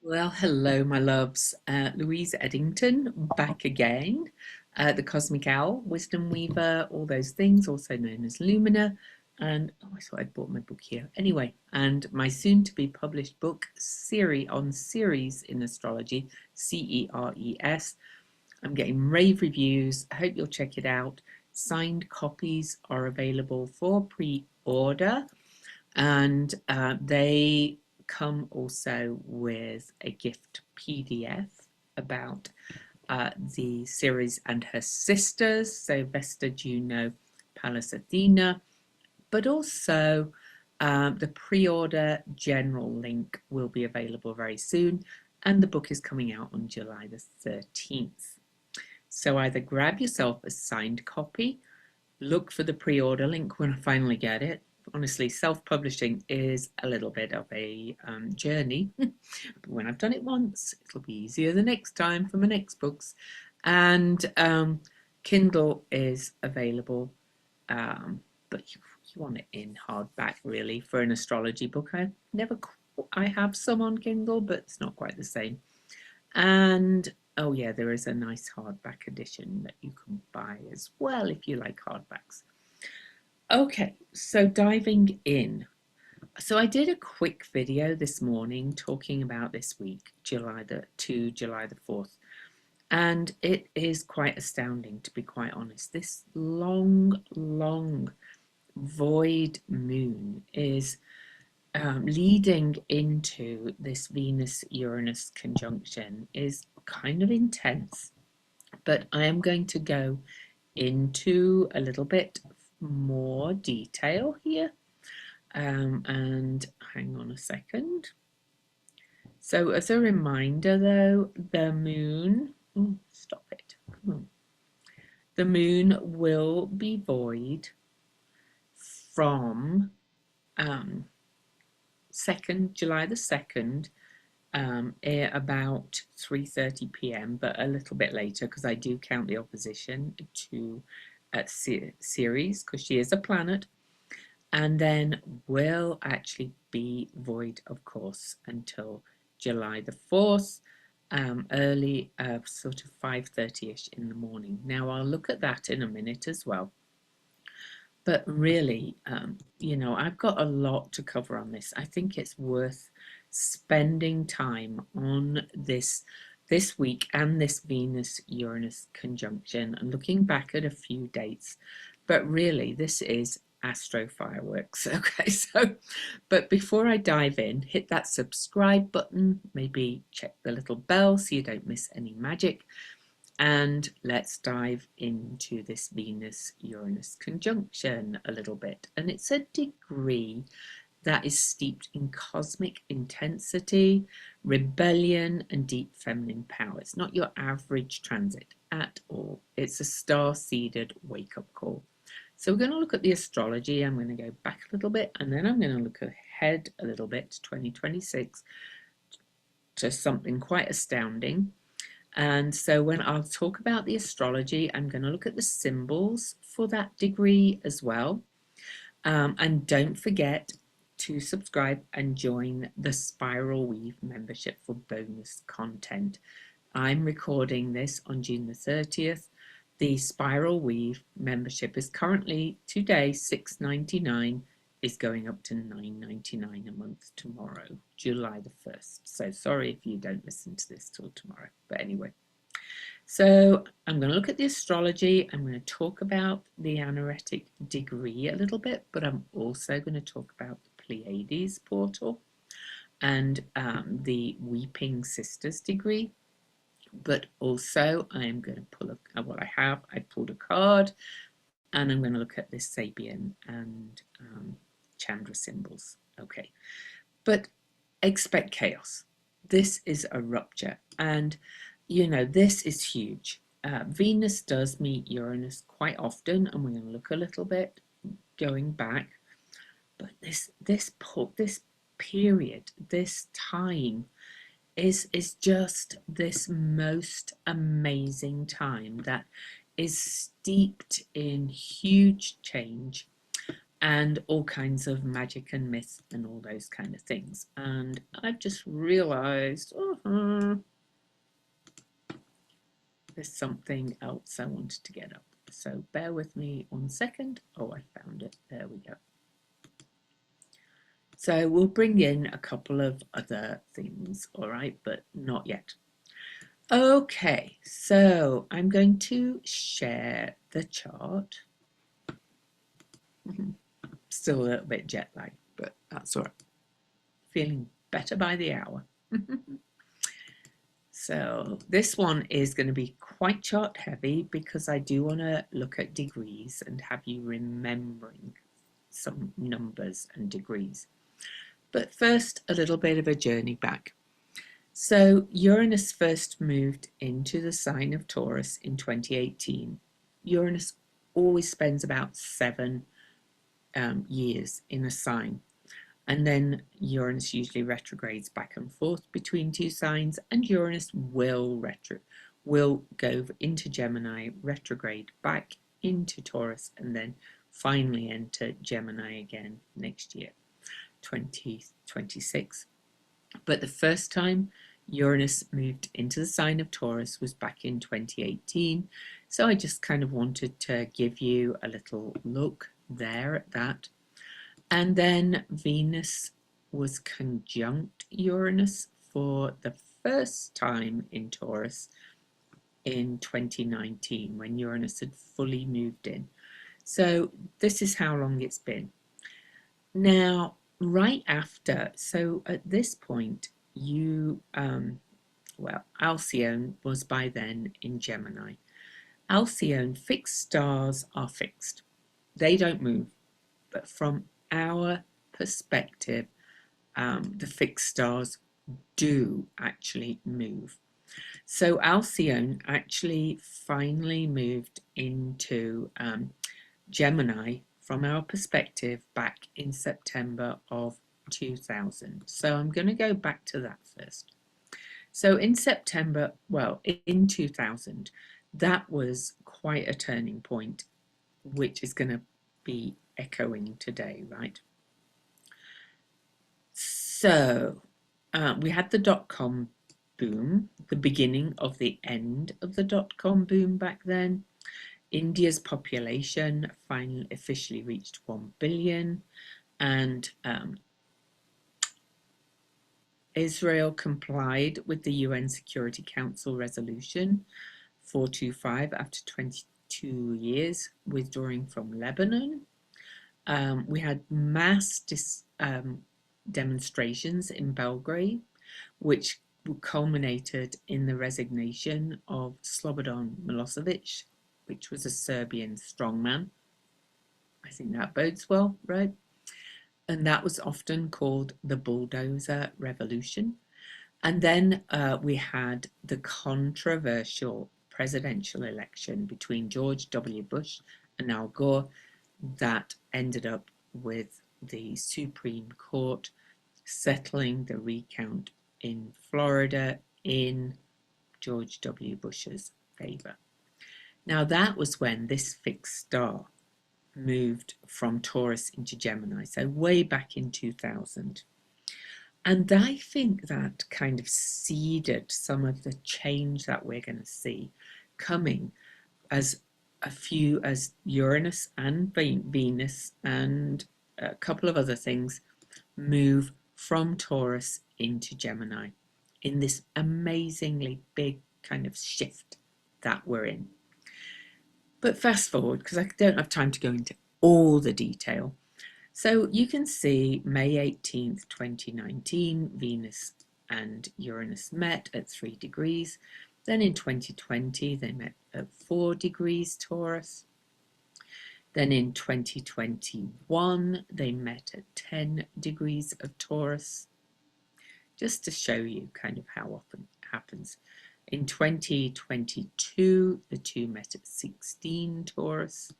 Well, hello, my loves. Louise Eddington back again. The Cosmic Owl, Wisdom Weaver, all those things, also known as Lumina. And I thought I'd bought my book here. Anyway, and my soon to be published book, Series in Astrology, CERES. I'm getting rave reviews. I hope you'll check it out. Signed copies are available for pre order, and they come also with a gift PDF about the series and her sisters, so Vesta, Juno, Pallas Athena, but also the pre-order general link will be available very soon, and the book is coming out on July the 13th. So either grab yourself a signed copy, look for the pre-order link when I finally get it. Honestly, self-publishing is a little bit of a journey. But when I've done it once, it'll be easier the next time for my next books. And Kindle is available, but you want it in hardback really for an astrology book. I have some on Kindle, but it's not quite the same. And oh yeah, there is a nice hardback edition that you can buy as well if you like hardbacks. Okay, so diving in. So I did a quick video this morning talking about this week, July the 4th. And it is quite astounding, to be quite honest. This long void moon is leading into this Venus-Uranus conjunction is kind of intense, but I am going to go into a little bit more detail here. And hang on a second. So as a reminder though, the moon, stop it, come on. The moon will be void from July the 2nd, about 3:30 p.m, but a little bit later because I do count the opposition to Ceres because she is a planet, and then will actually be void, of course, until July the 4th, early, sort of 5:30ish in the morning. Now I'll look at that in a minute as well. But really, I've got a lot to cover on this. I think it's worth spending time on this week and this Venus-Uranus conjunction and looking back at a few dates. But really, this is astro fireworks. Okay, but before I dive in, hit that subscribe button, maybe check the little bell so you don't miss any magic. And let's dive into this Venus-Uranus conjunction a little bit. And it's a degree that is steeped in cosmic intensity, rebellion, and deep feminine power. It's not your average transit at all. It's a star-seeded wake-up call. So we're going to look at the astrology. I'm going to go back a little bit, and then I'm going to look ahead a little bit to 2026 to something quite astounding. And so when I'll talk about the astrology, I'm going to look at the symbols for that degree as well. And don't forget to subscribe and join the Spiral Weave membership for bonus content. I'm recording this on June the 30th. The Spiral Weave membership is currently today $6.99, is going up to $9.99 a month tomorrow, July the 1st. So sorry if you don't listen to this till tomorrow, but anyway. So I'm going to look at the astrology. I'm going to talk about the anaretic degree a little bit, but I'm also going to talk about the Pleiades portal and the Weeping Sisters degree. But also I am going to pull I pulled a card, and I'm going to look at the Sabian and Chandra symbols. Okay, but expect chaos. This is a rupture, and this is huge. Venus does meet Uranus quite often, and we're going to look a little bit going back. But this period, this time is just this most amazing time that is steeped in huge change and all kinds of magic and myth and all those kind of things. And I've just realized there's something else I wanted to get up. So bear with me 1 second. Oh, I found it. There we go. So we'll bring in a couple of other things, all right, but not yet. Okay, so I'm going to share the chart. Still a little bit jet lagged, but that's all right. Feeling better by the hour. So this one is going to be quite chart heavy because I do want to look at degrees and have you remembering some numbers and degrees. But first, a little bit of a journey back. So Uranus first moved into the sign of Taurus in 2018. Uranus always spends about 7 years in a sign. And then Uranus usually retrogrades back and forth between 2 signs, and Uranus will go into Gemini, retrograde back into Taurus, and then finally enter Gemini again next year, 2026. But the first time Uranus moved into the sign of Taurus was back in 2018. So I just kind of wanted to give you a little look there at that. And then Venus was conjunct Uranus for the first time in Taurus in 2019 when Uranus had fully moved in. So this is how long it's been. Now, right after, so at this point, Alcyone was by then in Gemini. Alcyone, fixed stars are fixed. They don't move. But from our perspective, the fixed stars do actually move. So Alcyone actually finally moved into Gemini from our perspective back in September of 2000. So I'm going to go back to that first. So in September, well, in 2000, that was quite a turning point, which is going to be echoing today, right? So we had the dot-com boom, the beginning of the end of the dot-com boom back then. India's population finally officially reached 1 billion, and Israel complied with the UN Security Council resolution 425 after 22 years withdrawing from Lebanon. We had mass demonstrations in Belgrade, which culminated in the resignation of Slobodan Milosevic, which was a Serbian strongman. I think that bodes well, right? And that was often called the bulldozer revolution. And then we had the controversial presidential election between George W. Bush and Al Gore that ended up with the Supreme Court settling the recount in Florida in George W. Bush's favor. Now that was when this fixed star moved from Taurus into Gemini, so way back in 2000. And I think that kind of seeded some of the change that we're going to see coming as Uranus and Venus and a couple of other things move from Taurus into Gemini in this amazingly big kind of shift that we're in. But fast forward, because I don't have time to go into all the detail. So you can see May 18th, 2019, Venus and Uranus met at 3 degrees. Then in 2020, they met at 4 degrees Taurus. Then in 2021, they met at 10 degrees of Taurus. Just to show you kind of how often it happens. In 2022, the two met at 16 Taurus.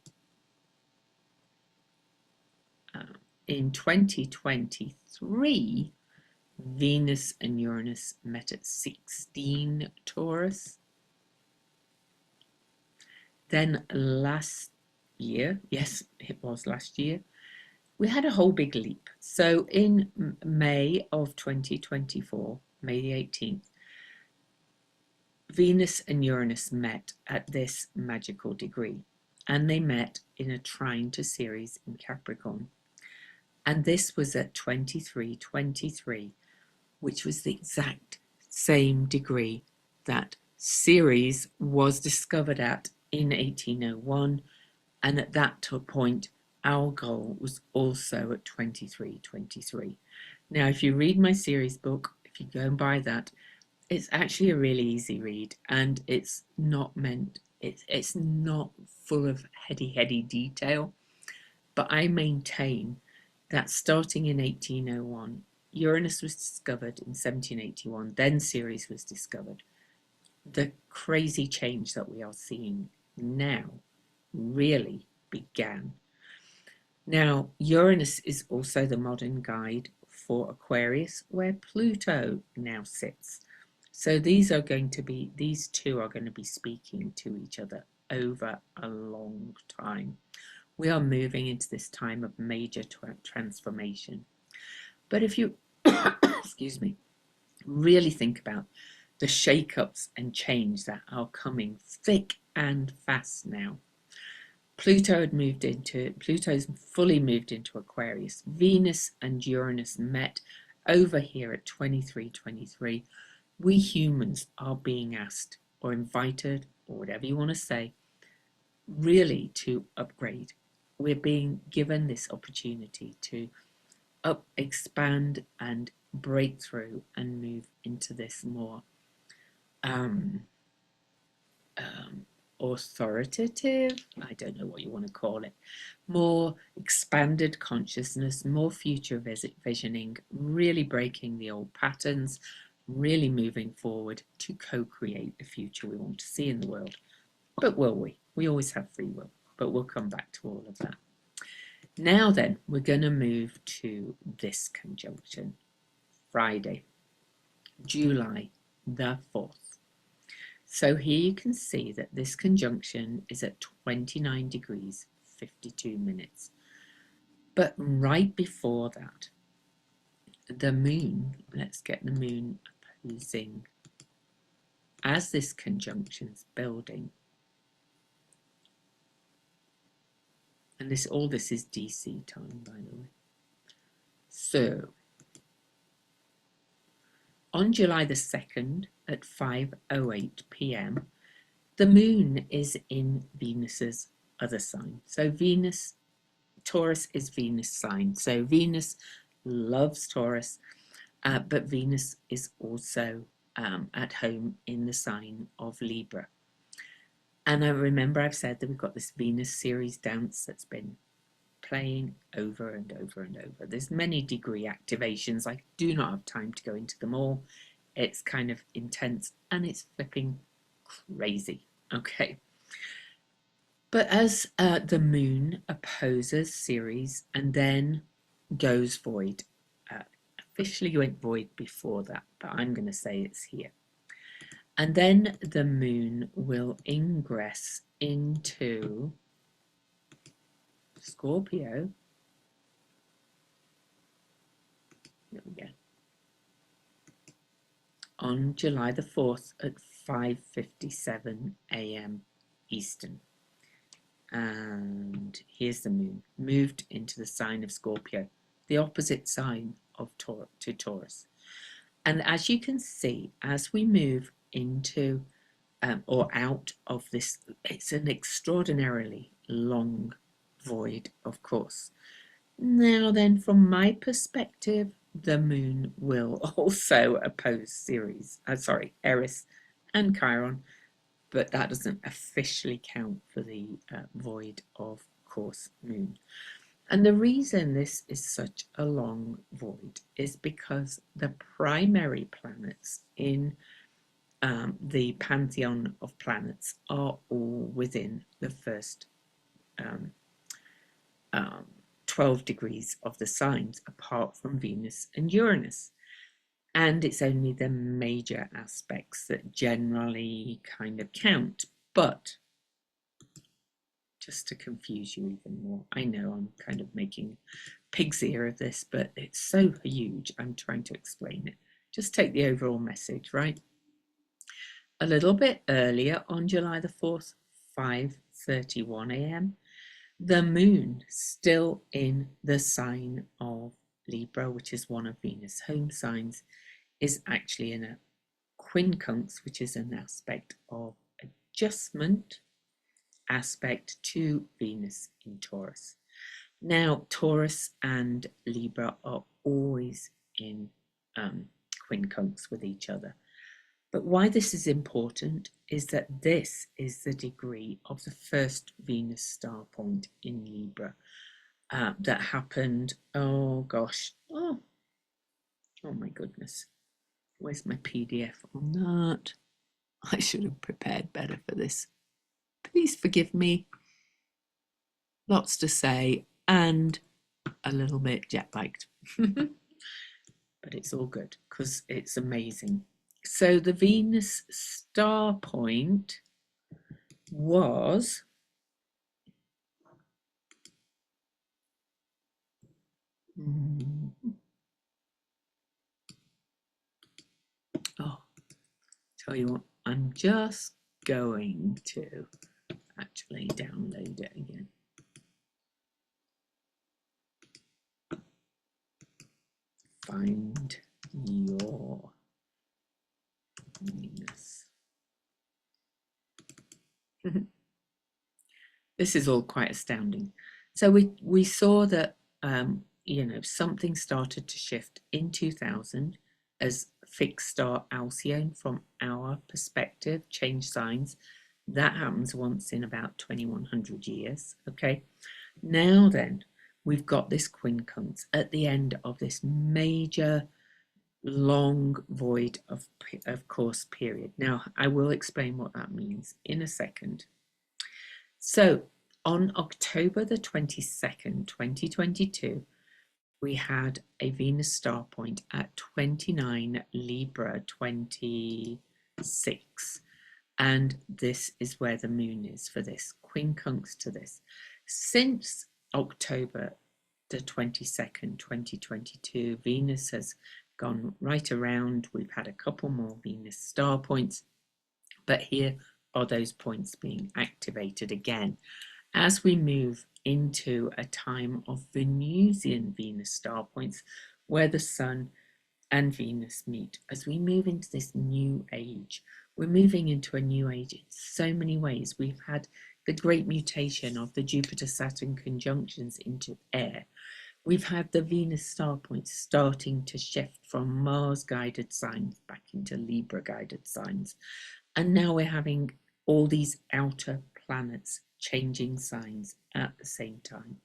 In 2023, Venus and Uranus met at 16 Taurus. Then last year, yes, it was last year, we had a whole big leap. So in May of 2024, May the 18th, Venus and Uranus met at this magical degree, and they met in a trine to Ceres in Capricorn. And this was at 2323, which was the exact same degree that Ceres was discovered at in 1801. And at that point, our goal was also at 2323. Now, if you read my Ceres book, if you go and buy that, it's actually a really easy read, and it's not meant, it's not full of heady detail, but I maintain that starting in 1801, Uranus was discovered in 1781, then Ceres was discovered. The crazy change that we are seeing now really began. Now, Uranus is also the modern guide for Aquarius, where Pluto now sits. So these two are going to be speaking to each other over a long time. We are moving into this time of major transformation. But if you, excuse me, really think about the shake-ups and change that are coming thick and fast now. Pluto's fully moved into Aquarius. Venus and Uranus met over here at 2323. We humans are being asked or invited, or whatever you want to say, really to upgrade. We're being given this opportunity to expand and break through and move into this more authoritative, I don't know what you want to call it, more expanded consciousness, more future visioning, really breaking the old patterns, really moving forward to co-create the future we want to see in the world. But will we? We always have free will, but we'll come back to all of that. Now then, we're going to move to this conjunction, Friday, July the 4th. So here you can see that this conjunction is at 29 degrees, 52 minutes. But right before that, the moon, let's get the moon opposing, as this conjunction's building, and all this is DC time, by the way. So, on July the 2nd at 5:08 p.m, the moon is in Venus's other sign. So Taurus is Venus sign. So Venus loves Taurus, but Venus is also at home in the sign of Libra. And I remember I've said that we've got this Venus series dance that's been playing over and over and over. There's many degree activations. I do not have time to go into them all. It's kind of intense and it's flipping crazy. Okay. But as the moon opposes Ceres and then goes void, officially went void before that, but I'm going to say it's here. And then the moon will ingress into Scorpio. There we go. On July the 4th at 5:57 a.m. Eastern. And here's the moon, moved into the sign of Scorpio, the opposite sign of to Taurus. And as you can see, as we move into or out of this, it's an extraordinarily long void, of course. Now then, from my perspective, the moon will also oppose Eris and Chiron, but that doesn't officially count for the void of course moon. And the reason this is such a long void is because the primary planets in the pantheon of planets are all within the first 12 degrees of the signs, apart from Venus and Uranus. And it's only the major aspects that generally kind of count. But just to confuse you even more, I know I'm kind of making pig's ear of this, but it's so huge, I'm trying to explain it. Just take the overall message, right? A little bit earlier on July the 4th, 5:31 a.m., the moon still in the sign of Libra, which is one of Venus' home signs, is actually in a quincunx, which is an aspect of adjustment aspect to Venus in Taurus. Now, Taurus and Libra are always in quincunx with each other. But why this is important is that this is the degree of the first Venus star point in Libra that happened, oh gosh, oh my goodness. Where's my PDF on that? I should have prepared better for this. Please forgive me. Lots to say and a little bit jet-lagged. But it's all good because it's amazing. So the Venus star point was tell you what, I'm just going to actually download it again. Find your Venus. This is all quite astounding. So we saw that something started to shift in 2000 as fixed star Alcyone, from our perspective, changed signs. That happens once in about 2100 years. Okay, now then we've got this quincunx at the end of this major long void of course period. Now I will explain what that means in a second. So on October the 22nd, 2022, we had a Venus star point at 29 Libra 26. And this is where the moon is for this, quincunx to this. Since October the 22nd, 2022, Venus has gone right around. We've had a couple more Venus star points, but here are those points being activated again as we move into a time of Venusian Venus star points, where the Sun and Venus meet. As we move into this new age, we're moving into a new age in so many ways. We've had the great mutation of the Jupiter-Saturn conjunctions into air. We've had the Venus star points starting to shift from Mars-guided signs back into Libra-guided signs. And now we're having all these outer planets changing signs at the same time.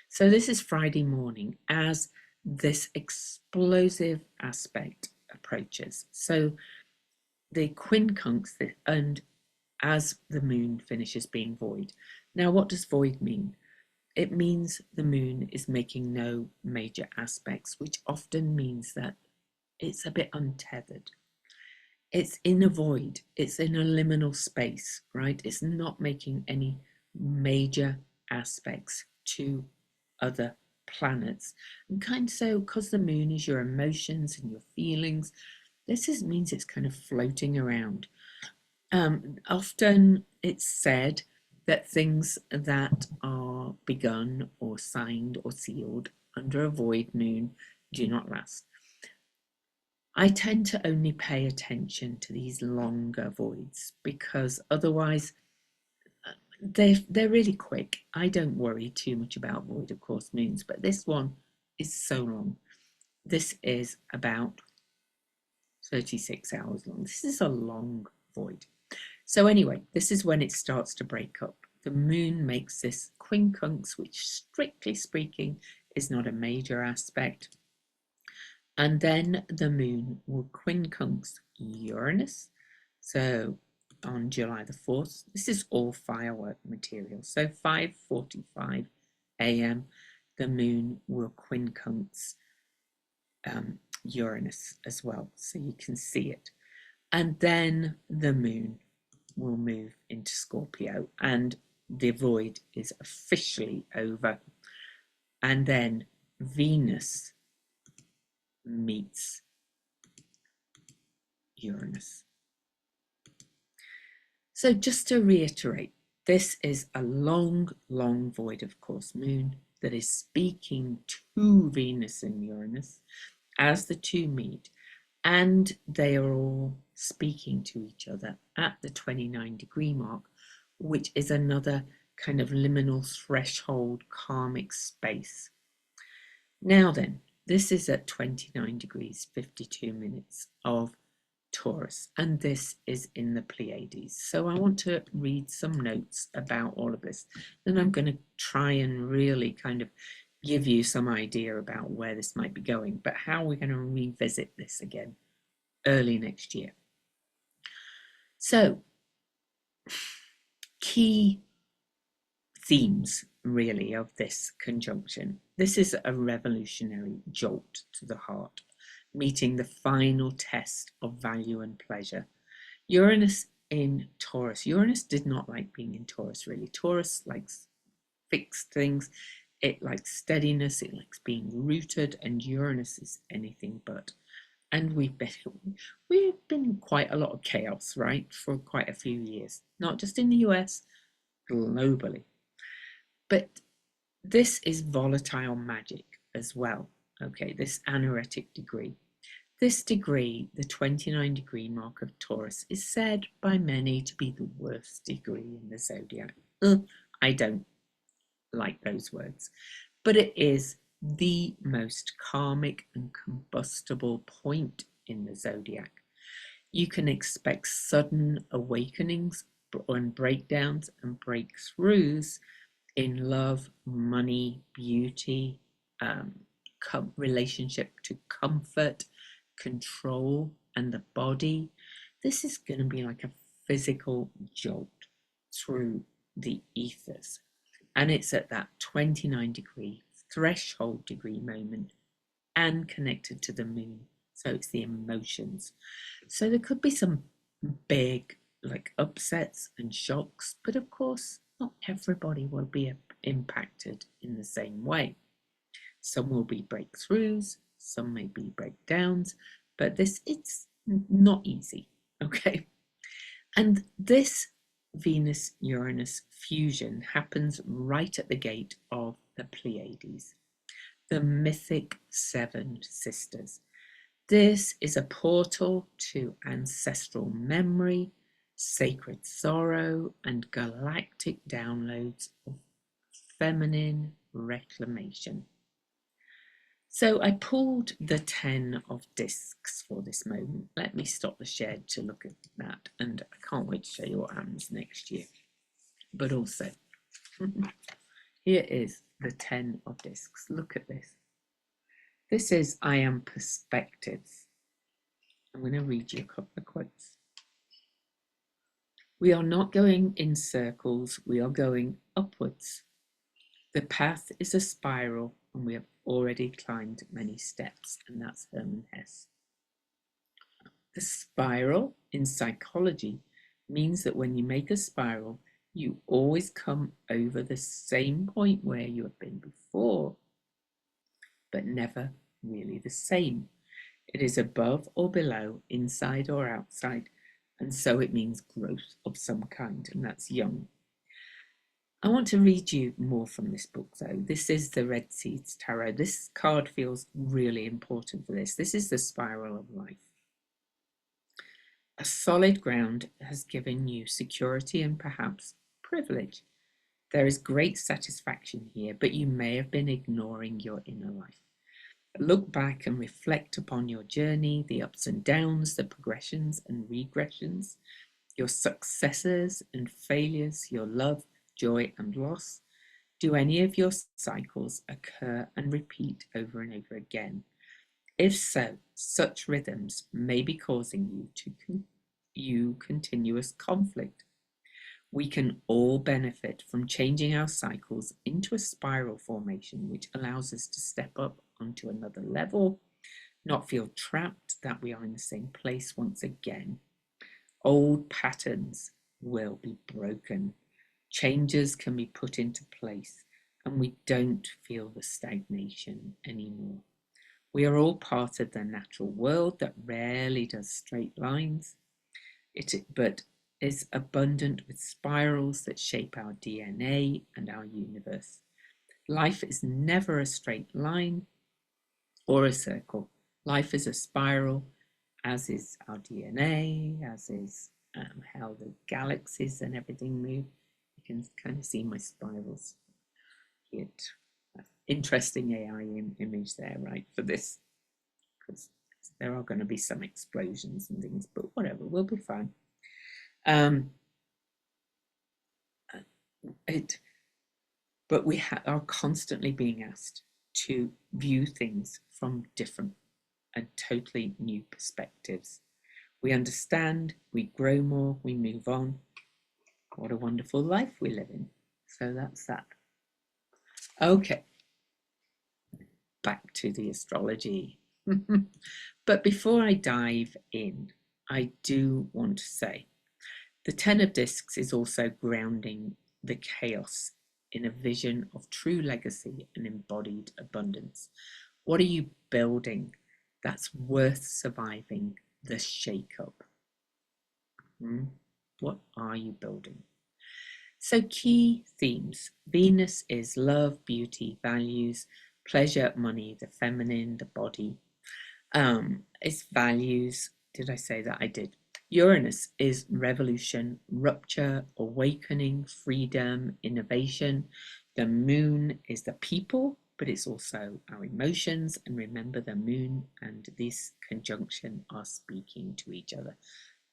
So this is Friday morning as this explosive aspect approaches. So the quincunx, and as the moon finishes being void. Now, what does void mean? It means the moon is making no major aspects, which often means that it's a bit untethered. It's in a void, it's in a liminal space, right? It's not making any major aspects to other planets. And kind of so, because the moon is your emotions and your feelings, means it's kind of floating around. Often it's said that things that are begun or signed or sealed under a void moon do not last. I tend to only pay attention to these longer voids because otherwise they're really quick. I don't worry too much about void of course moons, but this one is so long. This is about 36 hours long. This is a long void. So anyway, this is when it starts to break up. The moon makes this quincunx, which strictly speaking is not a major aspect. And then the moon will quincunx Uranus. So on July the 4th, this is all firework material. So 5:45 a.m. the moon will quincunx Uranus as well, so you can see it. And then the moon will move into Scorpio and the void is officially over. And then Venus meets Uranus. So just to reiterate, this is a long, long void of course moon that is speaking to Venus and Uranus as the two meet, and they are all speaking to each other at the 29-degree mark, which is another kind of liminal threshold karmic space. Now then, this is at 29 degrees 52 minutes of Taurus, and this is in the Pleiades. So I want to read some notes about all of this. Then I'm going to try and really kind of give you some idea about where this might be going, but how we're going to revisit this again early next year. So, key themes really of this conjunction. This is a revolutionary jolt to the heart, meeting the final test of value and pleasure. Uranus in Taurus. Uranus did not like being in Taurus really. Taurus likes fixed things. It likes steadiness. It likes being rooted, and Uranus is anything but. And we've been quite a lot of chaos, right, for quite a few years, not just in the US, globally. But this is volatile magic as well. Okay, this anaretic degree. This degree, the 29-degree mark of Taurus, is said by many to be the worst degree in the zodiac. I don't like those words, but it is the most karmic and combustible point in the zodiac. You can expect sudden awakenings and breakdowns and breakthroughs in love, money, beauty, relationship to comfort, control, and the body. This is going to be like a physical jolt through the ethers. And it's at that 29-degree threshold degree moment and connected to the moon. So it's the emotions. So there could be some big like upsets and shocks, but of course not everybody will be impacted in the same way. Some will be breakthroughs, some may be breakdowns, but it's not easy, okay? And this Venus-Uranus fusion happens right at the gate of the Pleiades, the mythic seven sisters. This is a portal to ancestral memory, sacred sorrow, and galactic downloads of feminine reclamation. So I pulled the 10 of discs for this moment. Let me stop the share to look at that, and I can't wait to show you what happens next year. But also, here is the 10 of discs. Look at this. This is I Am Perspectives. I'm going to read you a couple of quotes. We are not going in circles, we are going upwards. The path is a spiral, and we have already climbed many steps, and that's Hermann Hesse. The spiral in psychology means that when you make a spiral, you always come over the same point where you have been before, but never really the same. It is above or below, inside or outside, and so it means growth of some kind, and that's Jung. I want to read you more from this book, though. This is the Red Seeds Tarot. This card feels really important for this. This is the spiral of life. A solid ground has given you security and perhaps privilege. There is great satisfaction here, but you may have been ignoring your inner life. Look back and reflect upon your journey, the ups and downs, the progressions and regressions, your successes and failures, your love, joy and loss. Do any of your cycles occur and repeat over and over again? If so, such rhythms may be causing you continuous conflict. We can all benefit from changing our cycles into a spiral formation, which allows us to step up onto another level, not feel trapped that we are in the same place once again. Old patterns will be broken. Changes can be put into place, and we don't feel the stagnation anymore. We are all part of the natural world that rarely does straight lines, but is abundant with spirals that shape our DNA and our universe. Life is never a straight line or a circle. Life is a spiral, as is our DNA, as is how the galaxies and everything move. You can kind of see my spirals. Interesting AI image there, right, for this, because there are going to be some explosions and things, but whatever, we'll be fine. But we are constantly being asked to view things from different and totally new perspectives. We understand, we grow more, we move on. What a wonderful life we live in. So that's that. Okay, back to the astrology. But before I dive in, I do want to say the Ten of Discs is also grounding the chaos in a vision of true legacy and embodied abundance. What are you building that's worth surviving the shakeup? What are you building? So key themes. Venus is love, beauty, values, pleasure, money, the feminine, the body. It's values. Did I say that? I did. Uranus is revolution, rupture, awakening, freedom, innovation. The moon is the people, but it's also our emotions. And remember, the moon and this conjunction are speaking to each other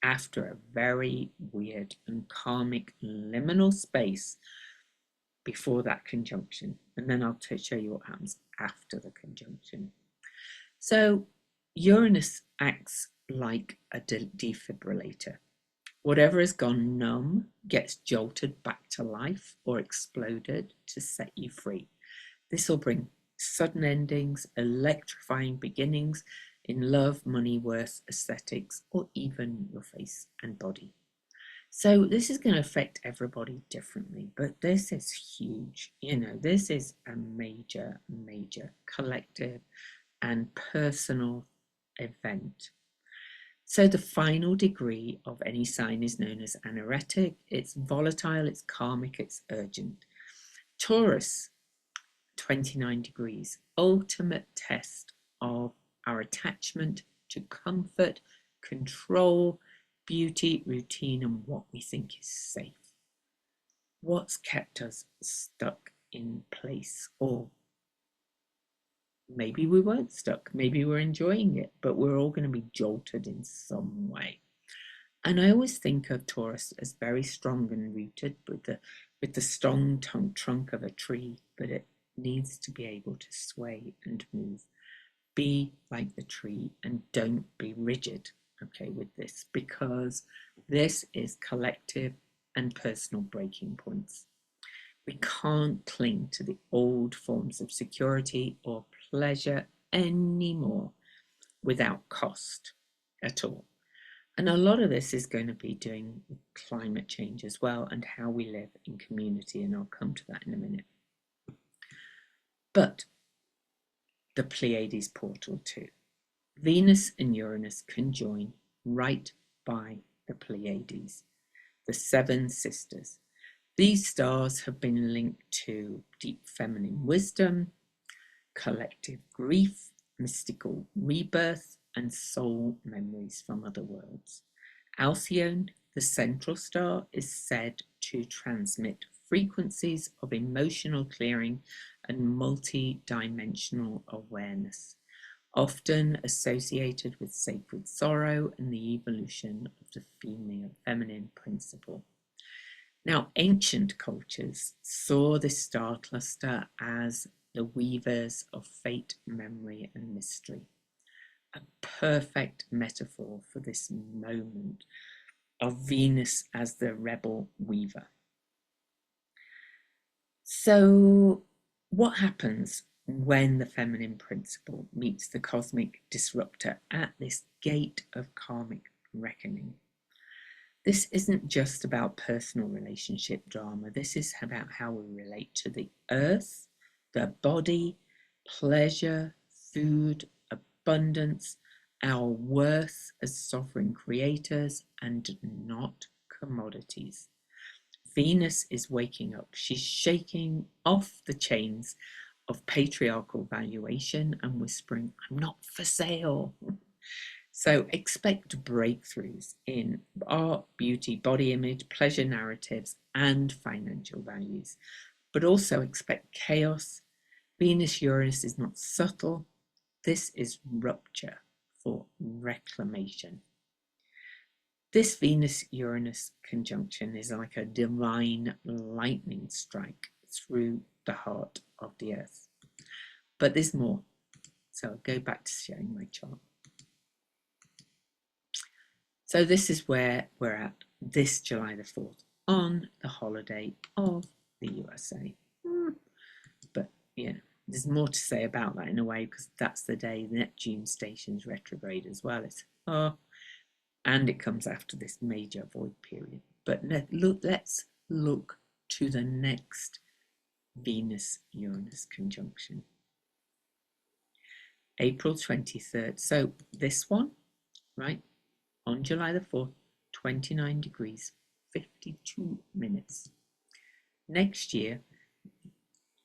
after a very weird and karmic liminal space before that conjunction. And then I'll show you what happens after the conjunction. So Uranus acts like a defibrillator. Whatever has gone numb gets jolted back to life or exploded to set you free. This will bring sudden endings, electrifying beginnings in love, money, worth, aesthetics, or even your face and body. So this is going to affect everybody differently, but this is huge. You know, this is a major, major collective and personal event. So the final degree of any sign is known as anaretic. It's volatile, it's karmic, it's urgent. Taurus, 29 degrees, ultimate test of our attachment to comfort, control, beauty, routine, and what we think is safe. What's kept us stuck in place? Or maybe we weren't stuck, maybe we're enjoying it, but we're all going to be jolted in some way. And I always think of Taurus as very strong and rooted with the strong trunk of a tree, but it needs to be able to sway and move. Be like the tree and don't be rigid, okay, with this, because this is collective and personal breaking points. We can't cling to the old forms of security or pleasure anymore without cost at all. And a lot of this is going to be doing with climate change as well and how we live in community, and I'll come to that in a minute. But the Pleiades portal too. Venus and Uranus conjoin right by the Pleiades, the seven sisters. These stars have been linked to deep feminine wisdom, collective grief, mystical rebirth, and soul memories from other worlds. Alcyone, the central star, is said to transmit frequencies of emotional clearing and multi-dimensional awareness, often associated with sacred sorrow and the evolution of the female feminine principle. Now, ancient cultures saw this star cluster as the weavers of fate, memory, and mystery. A perfect metaphor for this moment of Venus as the rebel weaver. So what happens when the feminine principle meets the cosmic disruptor at this gate of karmic reckoning? This isn't just about personal relationship drama. This is about how we relate to the earth, the body, pleasure, food, abundance, our worth as sovereign creators and not commodities. Venus is waking up. She's shaking off the chains of patriarchal valuation and whispering, I'm not for sale. So expect breakthroughs in art, beauty, body image, pleasure narratives, and financial values. But also expect chaos. Venus-Uranus is not subtle. This is rupture for reclamation. This Venus-Uranus conjunction is like a divine lightning strike through the heart of the earth. But there's more. So I'll go back to showing my chart. So this is where we're at this July the 4th on the holiday of the USA. But yeah, there's more to say about that in a way, because that's the day Neptune stations retrograde as well. And it comes after this major void period. But let's look to the next Venus-Uranus conjunction. April 23rd. So this one, right? On July the 4th, 29 degrees, 52 minutes. Next year,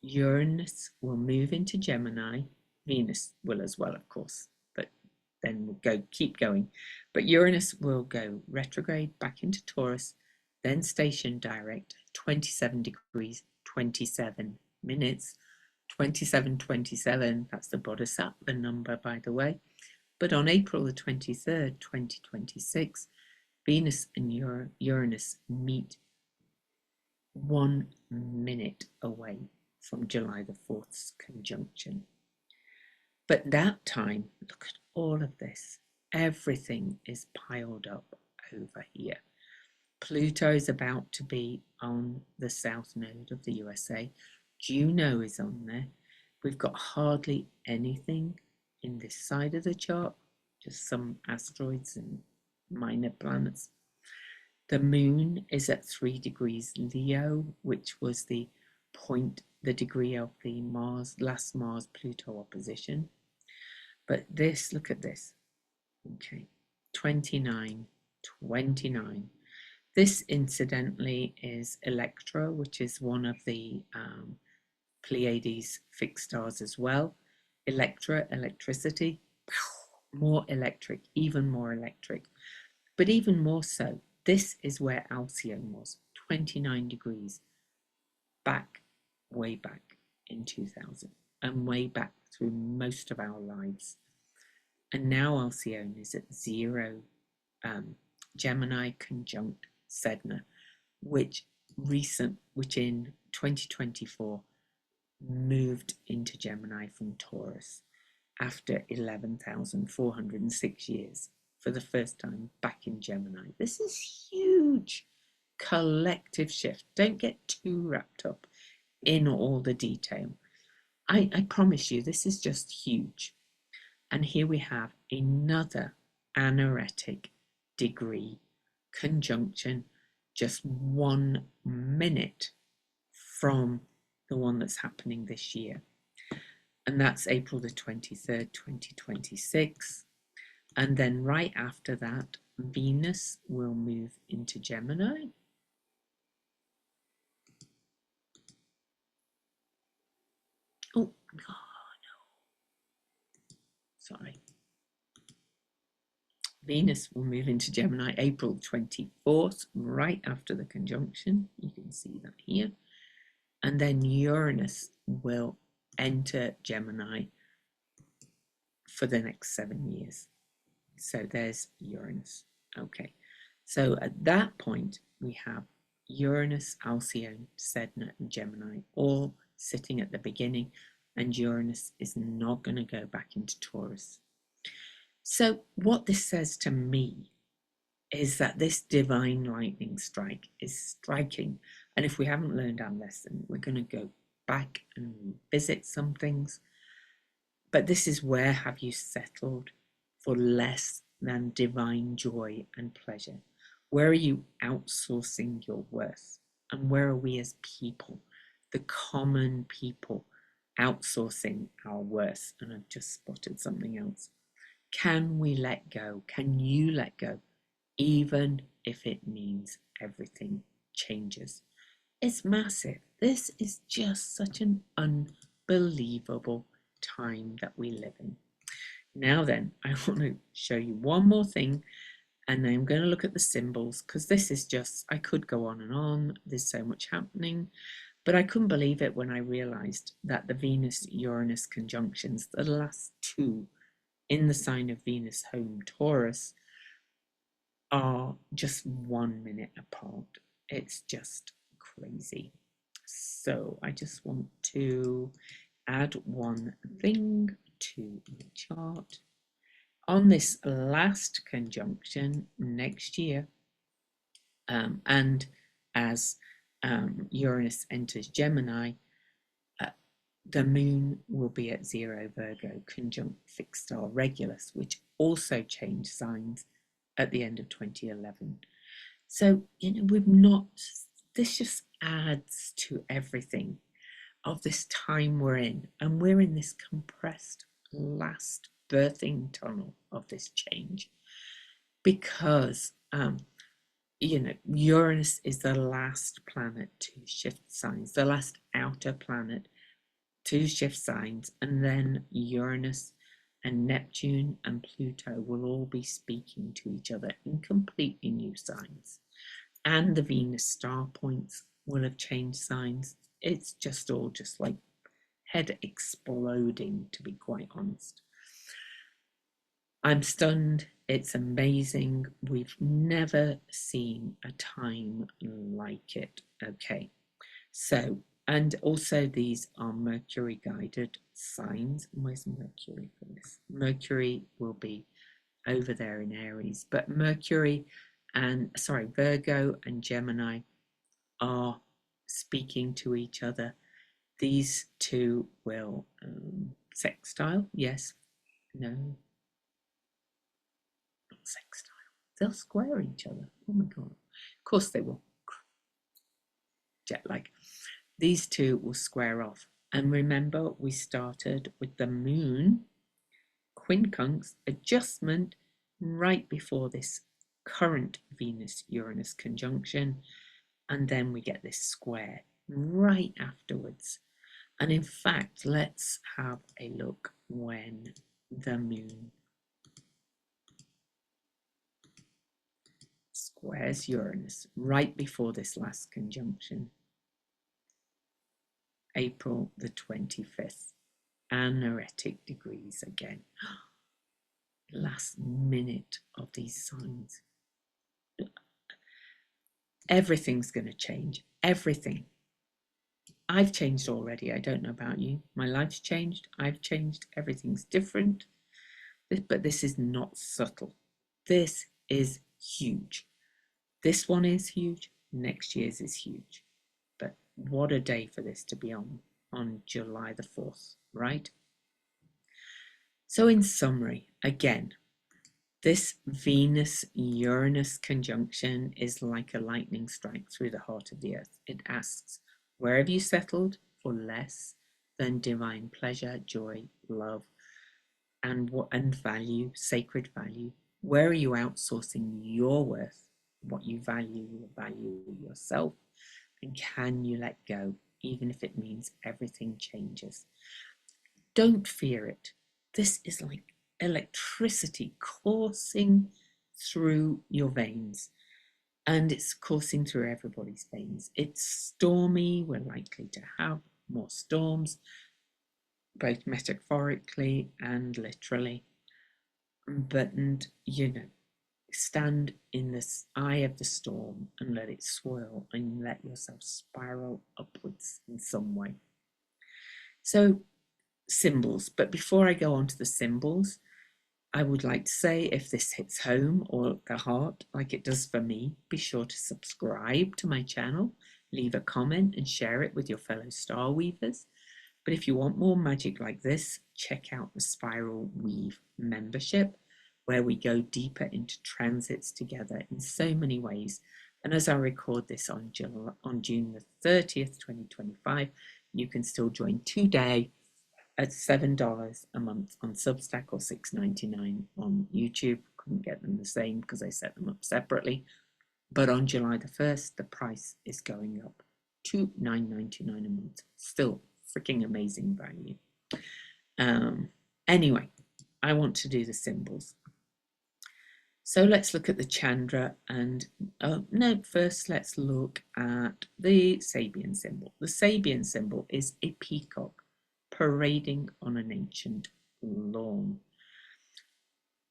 Uranus will move into Gemini. Venus will as well, of course, but then we'll keep going. But Uranus will go retrograde back into Taurus, then station direct, 27 degrees, 27 minutes. 2727, that's the Bodhisattva number, by the way. But on April the 23rd, 2026, Venus and Uranus meet 1 minute away from July the 4th's conjunction. But that time, look at all of this. Everything is piled up over here. Pluto is about to be on the south node of the USA. Juno is on there. We've got hardly anything in this side of the chart, just some asteroids and minor planets. The moon is at 3 degrees Leo, which was the degree of the last Mars-Pluto opposition. But this, look at this, okay, 29. This incidentally is Electra, which is one of the Pleiades fixed stars as well. Electra, electricity, more electric, even more electric. But even more so, this is where Alcyone was, 29 degrees, way back in 2000, and way back through most of our lives. And now Alcyone is at 0, Gemini conjunct Sedna, which in 2024 moved into Gemini from Taurus after 11,406 years for the first time back in Gemini. This is huge collective shift. Don't get too wrapped up in all the detail. I promise you, this is just huge. And here we have another anaretic degree conjunction, just 1 minute from the one that's happening this year. And that's April the 23rd, 2026. And then right after that, Venus will move into Gemini. Oh, no. Sorry. Venus will move into Gemini April 24th, right after the conjunction. You can see that here. And then Uranus will enter Gemini for the next 7 years. So there's Uranus. Okay. So at that point, we have Uranus, Alcyone, Sedna, and Gemini all sitting at the beginning, and Uranus is not going to go back into Taurus. So what this says to me is that this divine lightning strike is striking. And if we haven't learned our lesson, we're going to go back and revisit some things. But this is where have you settled for less than divine joy and pleasure? Where are you outsourcing your worth? And where are we as people, the common people, outsourcing our worth? And I've just spotted something else. Can we let go? Can you let go? Even if it means everything changes. It's massive. This is just such an unbelievable time that we live in. Now then, I want to show you one more thing, and I'm going to look at the symbols, because this is just, I could go on and on. There's so much happening, but I couldn't believe it when I realized that the Venus-Uranus conjunctions, the last two in the sign of Venus home Taurus, are just 1 minute apart. It's just crazy. So I just want to add one thing to the chart. On this last conjunction next year, and as Uranus enters Gemini, the moon will be at 0 Virgo, conjunct fixed star Regulus, which also changed signs at the end of 2011. So, we've not, this just adds to everything of this time we're in. And we're in this compressed last birthing tunnel of this change because, Uranus is the last planet to shift signs, the last outer planet to shift signs, and then Uranus and Neptune and Pluto will all be speaking to each other in completely new signs. And the Venus star points will have changed signs. It's just all just like head exploding, to be quite honest. I'm stunned. It's amazing. We've never seen a time like it. Okay, so, and also these are Mercury guided signs. Where's Mercury for this? Mercury will be over there in Aries, but Mercury and, Virgo and Gemini are speaking to each other. These two will sextile, yes, no, not sextile. They'll square each other. Oh my God. Of course they will. Jet lag. These two will square off. And remember, we started with the moon quincunx adjustment right before this current Venus-Uranus conjunction. And then we get this square right afterwards. And in fact, let's have a look when the moon squares Uranus right before this last conjunction. April the 25th, anaretic degrees again. Last minute of these signs. Everything's going to change. Everything. I've changed already. I don't know about you. My life's changed. I've changed. Everything's different. But this is not subtle. This is huge. This one is huge. Next year's is huge. But what a day for this to be on July the 4th, right? So in summary, again, this Venus-Uranus conjunction is like a lightning strike through the heart of the earth. It asks, where have you settled for less than divine pleasure, joy, love, and value, sacred value? Where are you outsourcing your worth, what you value yourself? And can you let go, even if it means everything changes? Don't fear it. This is like electricity coursing through your veins, and it's coursing through everybody's veins. It's stormy. We're likely to have more storms, both metaphorically and literally. But, stand in this eye of the storm and let it swirl and let yourself spiral upwards in some way. So, symbols. But before I go on to the symbols, I would like to say, if this hits home or the heart like it does for me, be sure to subscribe to my channel, leave a comment and share it with your fellow star weavers. But if you want more magic like this, check out the Spiral Weave membership, where we go deeper into transits together in so many ways. And as I record this on June the 30th, 2025, you can still join today at $7 a month on Substack or $6.99 on YouTube. Couldn't get them the same because I set them up separately. But on July the 1st, the price is going up to $9.99 a month. Still freaking amazing value. Anyway, I want to do the symbols. So let's look at the Chandra and no, first let's look at the Sabian symbol. The Sabian symbol is a peacock parading on an ancient lawn.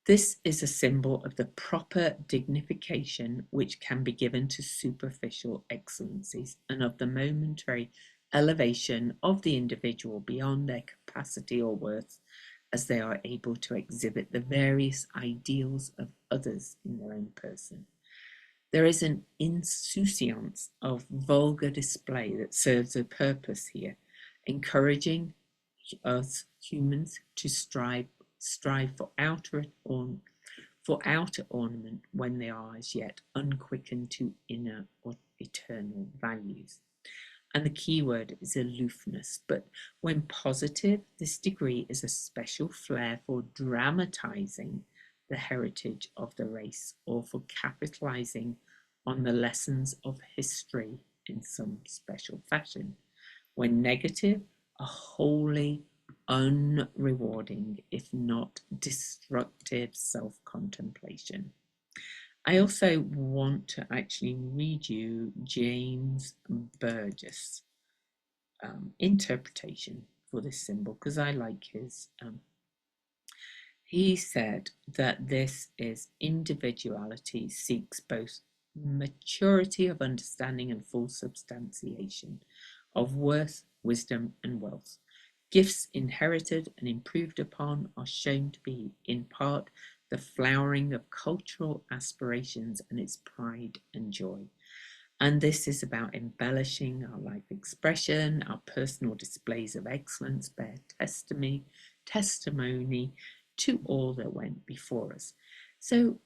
This is a symbol of the proper dignification which can be given to superficial excellencies and of the momentary elevation of the individual beyond their capacity or worth as they are able to exhibit the various ideals of others in their own person. There is an insouciance of vulgar display that serves a purpose here, encouraging us humans to strive for outer ornament when they are as yet unquickened to inner or eternal values. And the key word is aloofness, but when positive, this degree is a special flair for dramatizing the heritage of the race or for capitalizing on the lessons of history in some special fashion. When negative, a wholly unrewarding, if not destructive self-contemplation. I also want to actually read you James Burgess' interpretation for this symbol because I like his. He said that this is individuality seeks both maturity of understanding and full substantiation of worth, wisdom, and wealth. Gifts inherited and improved upon are shown to be, in part, the flowering of cultural aspirations and its pride and joy. And this is about embellishing our life expression, our personal displays of excellence bear testimony to all that went before us. So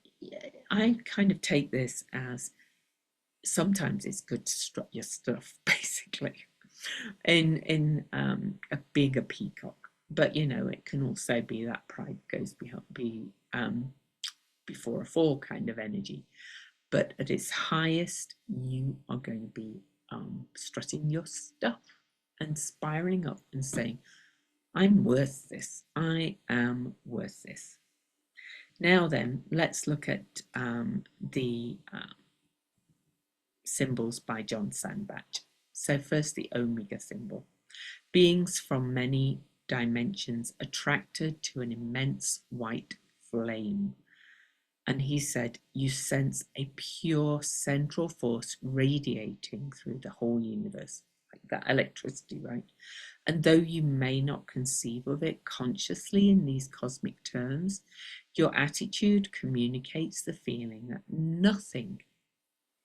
I kind of take this as sometimes it's good to strut your stuff, basically, in a bigger peacock. But you know, it can also be that pride goes before a fall kind of energy. But at its highest, you are going to be strutting your stuff and spiraling up and saying, I'm worth this. I am worth this. Now then, let's look at the symbols by John Sandbach. So first, the Omega symbol. Beings from many dimensions attracted to an immense white flame. And he said, you sense a pure central force radiating through the whole universe, like that electricity, right? And though you may not conceive of it consciously in these cosmic terms, your attitude communicates the feeling that nothing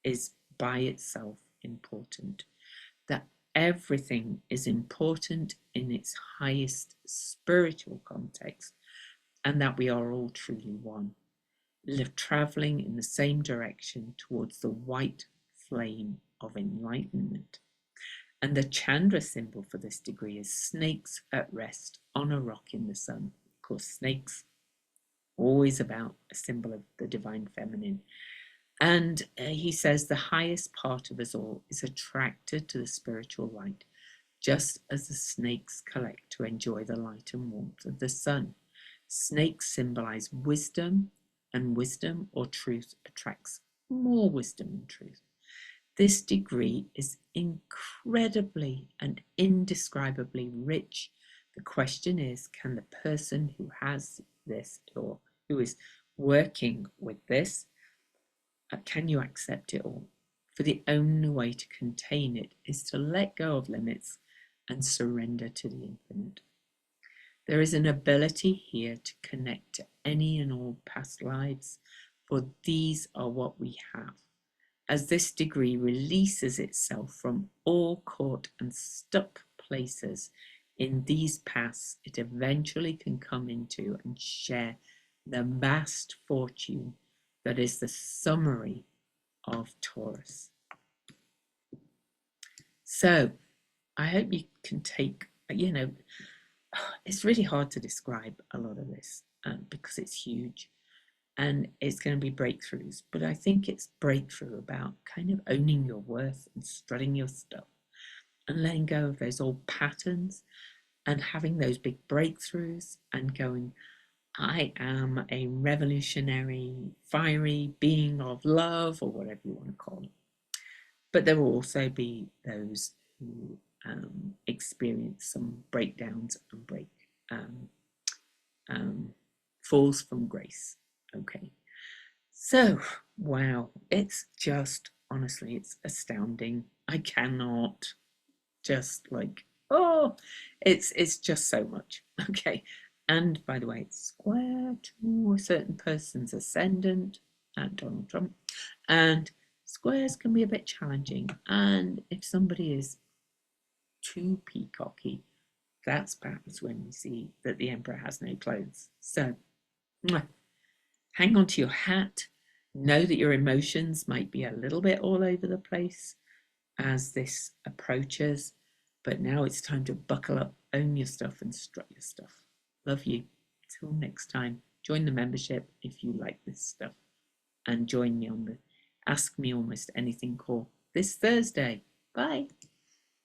is by itself important, that everything is important in its highest spiritual context, and that we are all truly one, traveling in the same direction towards the white flame of enlightenment. And the Chandra symbol for this degree is snakes at rest on a rock in the sun. Of course, snakes, always about a symbol of the divine feminine. And he says the highest part of us all is attracted to the spiritual light, just as the snakes collect to enjoy the light and warmth of the sun. Snakes symbolize wisdom, and wisdom or truth attracts more wisdom and truth. This degree is incredibly and indescribably rich. The question is, can the person who has this or who is working with this, can you accept it all? For the only way to contain it is to let go of limits and surrender to the infinite. There is an ability here to connect to any and all past lives, for these are what we have. As this degree releases itself from all caught and stuck places in these paths, it eventually can come into and share the vast fortune that is the summary of Taurus. So I hope you can take, it's really hard to describe a lot of this because it's huge and it's going to be breakthroughs. But I think it's breakthrough about kind of owning your worth and strutting your stuff and letting go of those old patterns and having those big breakthroughs and going, I am a revolutionary, fiery being of love, or whatever you want to call it. But there will also be those who experience some breakdowns and falls from grace. Okay. So, wow, it's just, honestly, it's astounding. I cannot just it's just so much. Okay. And by the way, it's square to a certain person's ascendant, Donald Trump, and squares can be a bit challenging. And if somebody is too peacocky, that's perhaps when we see that the emperor has no clothes. So hang on to your hat. Know that your emotions might be a little bit all over the place as this approaches, but now it's time to buckle up, own your stuff, and strut your stuff. Love you. Till next time, join the membership if you like this stuff, and join me on the Ask Me Almost Anything call this Thursday. Bye.